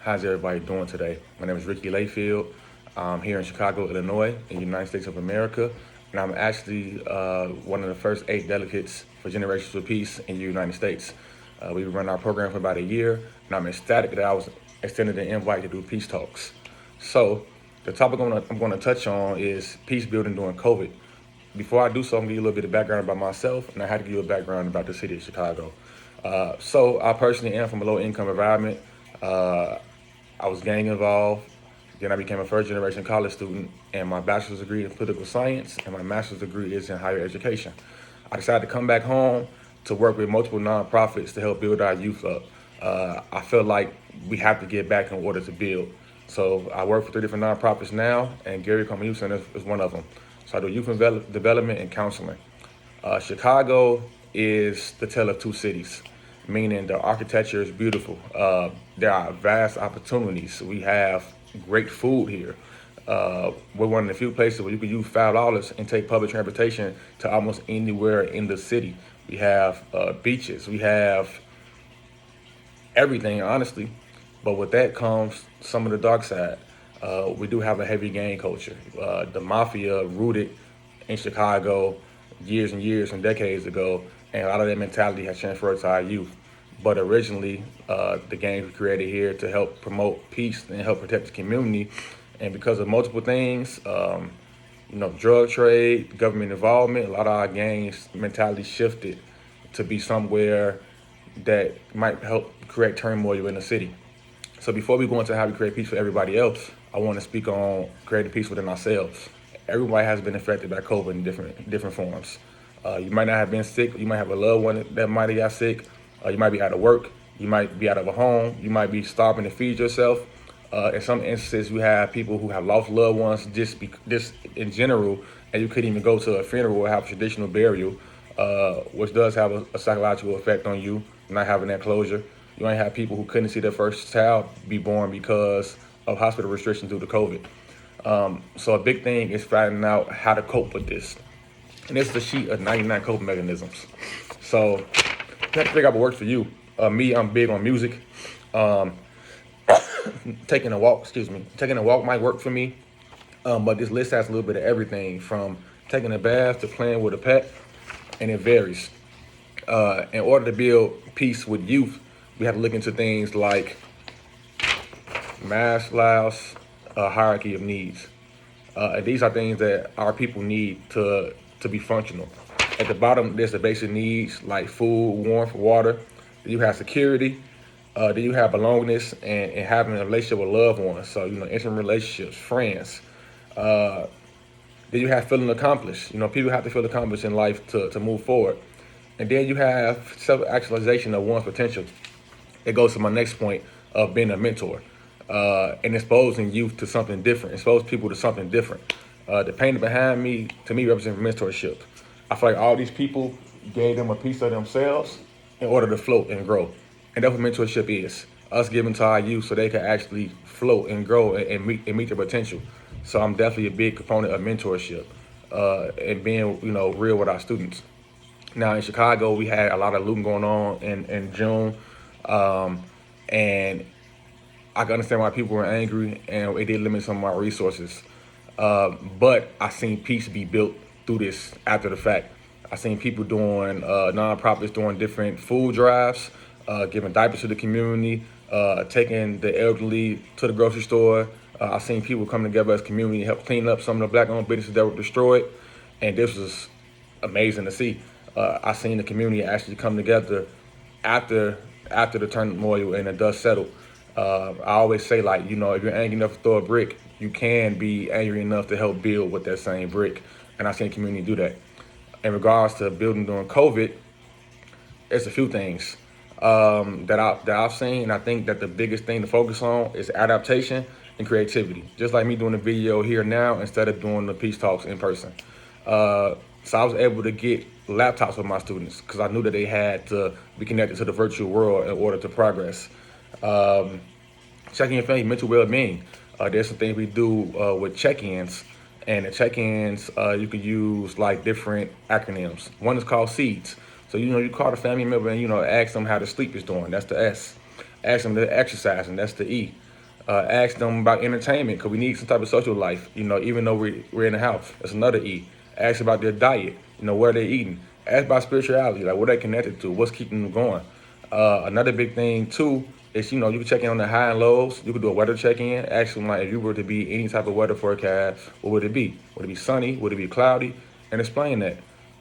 How's everybody doing today? My name is Ricky Layfield. I'm here in Chicago, Illinois, in the United States of America, and I'm actually one of the first 8 delegates for Generations for Peace in the United States. We've run our program for about a year, and I'm ecstatic that I was extended the invite to do peace talks. So, the topic I'm going to touch on is peace building during COVID. Before I do so, I'm going to give you a little bit of background about myself, and I had to give you a background about the city of Chicago. So, I personally am from a low income environment. Uh, I was gang involved. Then I became a first generation college student, and my bachelor's degree in political science and my master's degree is in higher education. I decided to come back home to work with multiple nonprofits to help build our youth up. I feel like we have to get back in order to build. So I work for 3 different nonprofits now, and Gary Coleman Youth Center is one of them. So I do youth development and counseling. Chicago is the tale of two cities, meaning the architecture is beautiful. There are vast opportunities. We have great food here. We're one of the few places where you can use $5 and take public transportation to almost anywhere in the city. We have beaches. We have everything, honestly. But with that comes some of the dark side. We do have a heavy gang culture. The mafia rooted in Chicago years and years and decades ago, and a lot of that mentality has transferred to our youth. But originally, the gangs were created here to help promote peace and help protect the community. And because of multiple things, drug trade, government involvement, a lot of our gangs mentality shifted to be somewhere that might help create turmoil in the city. So before we go into how we create peace for everybody else, I want to speak on creating peace within ourselves. Everybody has been affected by COVID in different forms. You might not have been sick. You might have a loved one that might have got sick. You might be out of work. You might be out of a home. You might be starving to feed yourself. In some instances, you have people who have lost loved ones just in general, and you couldn't even go to a funeral or have a traditional burial, which does have a psychological effect on you, not having that closure. You might have people who couldn't see their first child be born because of hospital restrictions due to COVID. So a big thing is finding out how to cope with this. And this is a sheet of 99 coping mechanisms. So you have to figure out what works for you. Me, I'm big on music. Um, taking a walk might work for me. But this list has a little bit of everything from taking a bath to playing with a pet, and it varies. In order to build peace with youth, we have to look into things like Maslow's hierarchy of needs. And these are things that our people need to be functional. At the bottom, there's the basic needs like food, warmth, water. Then you have security. Then you have belongingness and having a relationship with loved ones. So, intimate relationships, friends. Then you have feeling accomplished. People have to feel accomplished in life to move forward. And then you have self-actualization of one's potential. It goes to my next point of being a mentor and exposing youth to something different, expose people to something different. The painting behind me, to me, represents mentorship. I feel like all these people gave them a piece of themselves in order to float and grow. And that's what mentorship is. Us giving to our youth so they can actually float and grow and meet their potential. So I'm definitely a big component of mentorship and being, real with our students. Now in Chicago, we had a lot of looting going on in June. And I can understand why people were angry, and it did limit some of my resources. But I seen peace be built through this after the fact. I seen people doing nonprofits doing different food drives, giving diapers to the community, taking the elderly to the grocery store. I seen people come together as a community, help clean up some of the black-owned businesses that were destroyed, and this was amazing to see. I seen the community actually come together after the turmoil and the dust settled. I always say, if you're angry enough to throw a brick, you can be angry enough to help build with that same brick. And I've seen the community do that. In regards to building during COVID, it's a few things that I've seen. And I think that the biggest thing to focus on is adaptation and creativity. Just like me doing the video here now instead of doing the peace talks in person. So I was able to get laptops for my students because I knew that they had to be connected to the virtual world in order to progress. Checking your family mental well-being. There's some things we do with check-ins, and the check-ins you can use like different acronyms. One is called SEEDS. So you call the family member and ask them how the sleep is doing. That's the S. Ask them to exercise, and that's the E. Ask them about entertainment because we need some type of social life. Even though we're in the house, that's another E. Ask about their diet. Where they're eating. Ask about spirituality, like what they connected to, what's keeping them going. Another big thing too is you can check in on the high and lows. You can do a weather check in. Ask them like if you were to be any type of weather forecast, what would it be? Would it be sunny? Would it be cloudy? And explain that.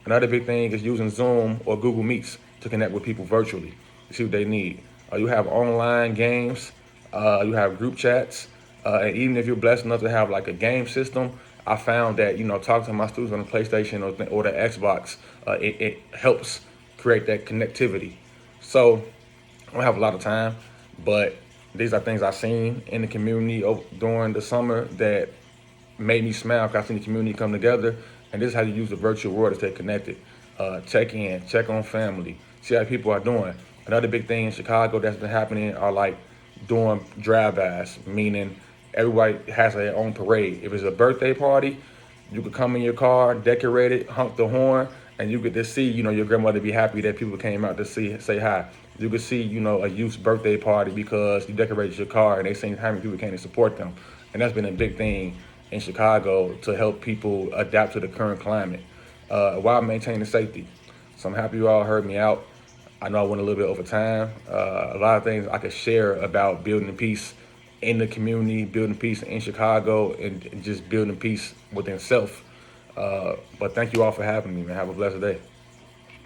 Another big thing is using Zoom or Google Meets to connect with people virtually to see what they need. You have online games. You have group chats. And even if you're blessed enough to have like a game system, I found that talking to my students on the PlayStation or the Xbox, it helps create that connectivity. So I don't have a lot of time, but these are things I've seen in the community during the summer that made me smile because I seen the community come together. And this is how you use the virtual world to stay connected. Check in, check on family, see how people are doing. Another big thing in Chicago that's been happening are like doing drive-bys, meaning everybody has their own parade. If it's a birthday party, you could come in your car, decorate it, honk the horn, and you could just see, your grandmother be happy that people came out to say hi. You could see, a youth's birthday party because you decorated your car and they seen how many people came to support them. And that's been a big thing in Chicago to help people adapt to the current climate while maintaining safety. So I'm happy you all heard me out. I know I went a little bit over time. A lot of things I could share about building peace in the community, building peace in Chicago, and just building peace within self. But thank you all for having me, man. Have a blessed day.